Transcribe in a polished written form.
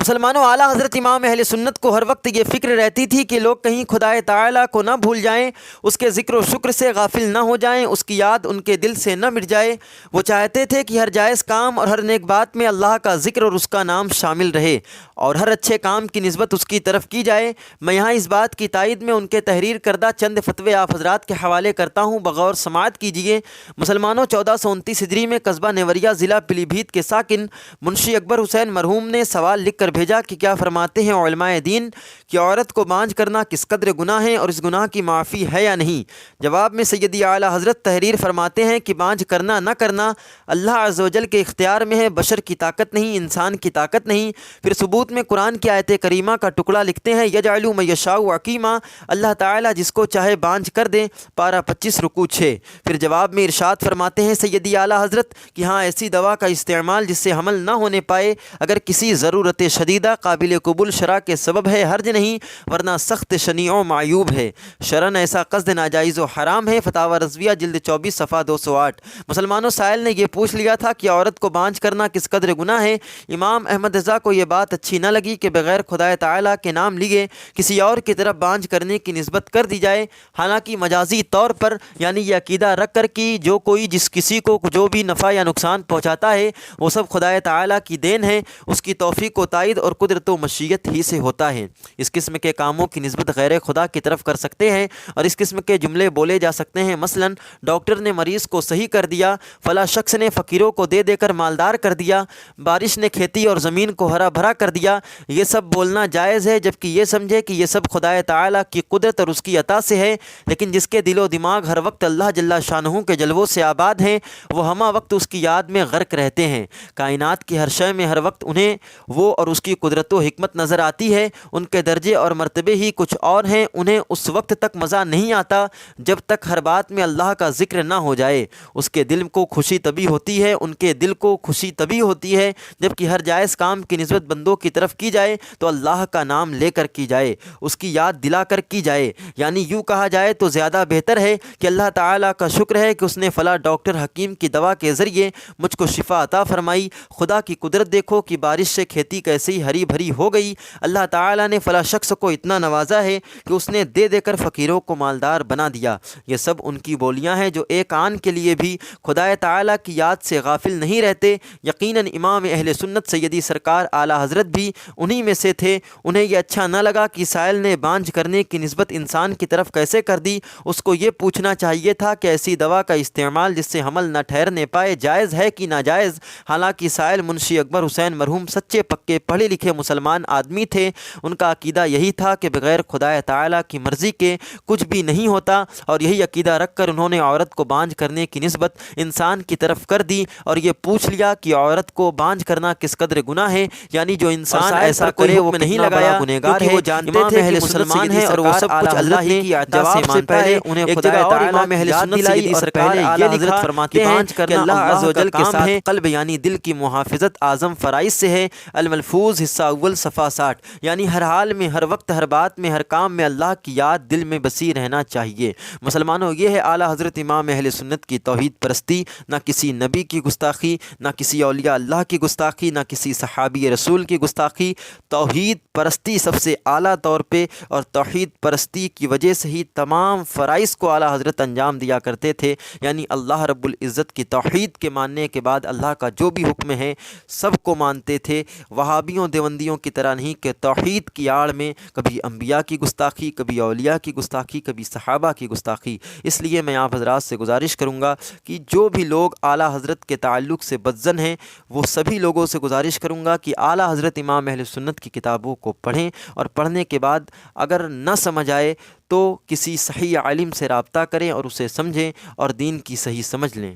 مسلمانوں، اعلیٰ حضرت امام اہل سنت کو ہر وقت یہ فکر رہتی تھی کہ لوگ کہیں خدائے تعالیٰ کو نہ بھول جائیں، اس کے ذکر و شکر سے غافل نہ ہو جائیں، اس کی یاد ان کے دل سے نہ مٹ جائے۔ وہ چاہتے تھے کہ ہر جائز کام اور ہر نیک بات میں اللہ کا ذکر اور اس کا نام شامل رہے اور ہر اچھے کام کی نسبت اس کی طرف کی جائے۔ میں یہاں اس بات کی تائید میں ان کے تحریر کردہ چند فتوے آپ حضرات کے حوالے کرتا ہوں، بغور سماعت کیجیے۔ مسلمانوں، 1429 ہجری میں قصبہ نیوریا ضلع پیلی بھیت کے ساکن منشی اکبر حسین مرحوم نے سوال لکھ کر بھیجا کہ کیا فرماتے ہیں علماء دین کہ عورت کو بانجھ کرنا کس قدر گناہ ہے اور اس گناہ کی معافی ہے یا نہیں؟ جواب میں سیدی اعلیٰ حضرت تحریر فرماتے ہیں کہ بانجھ کرنا نہ کرنا اللہ عز و جل کے اختیار میں ہے، بشر کی طاقت نہیں، انسان کی طاقت نہیں۔ پھر ثبوت میں قرآن کی آیت کریمہ کا ٹکڑا لکھتے ہیں، یجعل من یشاء عقیما، اللہ تعالیٰ جس کو چاہے بانجھ کر دے، پارہ 25 رکوع 6۔ پھر جواب میں ارشاد فرماتے ہیں سیدی اعلیٰ حضرت کہ ہاں، ایسی دوا کا استعمال جس سے حمل نہ ہونے پائے اگر کسی ضرورت شدیدہ قابل قبول شرع کے سبب ہے حرج نہیں، ورنہ سخت شنیع و معیوب ہے، شرعاً ایسا قصد ناجائز و حرام ہے۔ فتاوی رضویہ جلد 24 صفحہ 208۔ مسلمانوں، سائل نے یہ پوچھ لیا تھا کہ عورت کو بانجھ کرنا کس قدر گناہ ہے۔ امام احمد رضا کو یہ بات اچھی نہ لگی کہ بغیر خدائے تعالیٰ کے نام لیے کسی اور کی طرف بانجھ کرنے کی نسبت کر دی جائے، حالانکہ مجازی طور پر یعنی یہ عقیدہ رکھ کر کہ جو کوئی جس کسی کو جو بھی نفع یا نقصان پہنچاتا ہے وہ سب خدائے تعالیٰ کی دین ہے، اس کی توفیق و تائید اور قدرت و مشیت ہی سے ہوتا ہے۔ اس قسم کے کاموں کی نسبت غیر خدا کی طرف کر سکتے ہیں اور اس قسم کے جملے بولے جا سکتے ہیں، مثلاً ڈاکٹر نے مریض کو صحیح کر دیا، فلاں شخص نے فقیروں کو دے دے کر مالدار کر دیا، بارش نے کھیتی اور زمین کو ہرا بھرا کر دیا۔ یہ سب بولنا جائز ہے جبکہ یہ سمجھے کہ یہ سب خدائے تعالیٰ کی قدرت اور اس کی عطا سے ہے، لیکن جس کے دل و دماغ ہر وقت اللہ جل شانہ کے جلووں سے آباد ہیں، وہ ہمہ وقت اس کی یاد میں غرق رہتے ہیں۔ کائنات کی ہر شے میں ہر وقت انہیں وہ اور اس کی قدرت و حکمت نظر آتی ہے، ان کے درجے اور مرتبے ہی کچھ اور ہیں، انہیں اس وقت تک مزہ نہیں آتا جب تک ہر بات میں اللہ کا ذکر نہ ہو جائے۔ اس کے دل کو خوشی تبھی ہوتی ہے، ان کے دل کو خوشی تبھی ہوتی ہے جبکہ ہر جائز کام کی نسبت بندوں کی طرف کی جائے تو اللہ کا نام لے کر کی جائے، اس کی یاد دلا کر کی جائے۔ یعنی یوں کہا جائے تو زیادہ بہتر ہے کہ اللہ تعالیٰ کا شکر ہے کہ اس نے فلاں ڈاکٹر حکیم کی دوا کے ذریعے مجھ کو شفا عطا فرمائی، خدا کی قدرت دیکھو کہ بارش سے کھیتی کیسی ہری بھری ہو گئی، اللہ تعالیٰ نے فلاں شخص کو اتنا نوازا ہے کہ اس نے دے دے کر فقیروں کو مالدار بنا دیا۔ یہ سب ان کی بولیاں ہیں جو ایک آن کے لیے بھی خدائے تعالیٰ کی یاد سے غافل نہیں رہتے۔ یقیناً امام اہل سنت سیدی سرکار اعلیٰ حضرت بھی انہی میں سے تھے۔ انہیں یہ اچھا نہ لگا کہ سائل نے بانجھ کرنے کی نسبت انسان کی طرف کیسے کر دی، اس کو یہ پوچھنا چاہیے تھا کہ ایسی دوا کا استعمال جس سے حمل نہ ٹھہرنے پائے جائز ہے کہ ناجائز۔ حالانکہ سائل منشی اکبر حسین مرحوم سچے پکے پڑھے لکھے مسلمان آدمی تھے، ان کا عقیدہ یہی تھا کہ بغیر خدائے تعالیٰ کی مرضی کے کچھ بھی نہیں ہوتا، اور یہی عقیدہ رکھ کر انہوں نے عورت کو بانجھ کرنے کی نسبت انسان کی طرف کر دی اور یہ پوچھ لیا کہ عورت کو بانجھ کرنا کس قدر گناہ ہے، یعنی جو انسان ایسا کرے وہ نہیں لگایا، گنہگار ہے۔ وہ جانتے تھے کہ مسلمان ہیں اور وہ سب کچھ اللہ ہی کی عطا سے مانتا ہے۔ انہیں خدائے تعالیٰ کی یاد دلائی اور پہلے یہ لکھا فرماتے ہیں کہ اللہ عز و جل کے ساتھ قلب یعنی دل کی محافظت اعظم فرائض سے ہے۔ الملفوظ حصہ اول صفحہ 60۔ یعنی ہر حال میں، ہر وقت، ہر بات میں، ہر کام میں اللہ کی یاد دل میں بسی رہنا چاہیے۔ مسلمانوں، یہ ہے اعلیٰ حضرت امام اہل سنت کی توحید پرستی، نہ کسی نبی کی گستاخی، نہ کسی اولیاء اللہ کی گستاخی، نہ کسی صحابی رسول کی گستاخی۔ توحید پرستی سب سے اعلیٰ طور پہ، اور توحید پرستی کی وجہ سے ہی تمام فرائض کو اعلیٰ حضرت انجام دیا کرتے تھے۔ یعنی اللہ رب العزت کی توحید کے ماننے کے بعد اللہ کا جو بھی حکم ہے سب کو مانتے تھے۔ وہابیوں دیوبندیوں کی طرح نہیں کہ توحید کی آڑ میں کبھی انبیاء کی گستاخی، کبھی اولیاء کی گستاخی، کبھی صحابہ کی گستاخی۔ اس لیے میں آپ حضرات سے گزارش کروں گا کہ جو بھی لوگ اعلیٰ حضرت کے تعلق سے بدظن ہیں وہ سبھی لوگوں سے گزارش کروں گا کہ اعلیٰ حضرت امام اہل سنت کی کتابوں کو پڑھیں، اور پڑھنے کے بعد اگر نہ سمجھ آئے تو کسی صحیح عالم سے رابطہ کریں اور اسے سمجھیں اور دین کی صحیح سمجھ لیں۔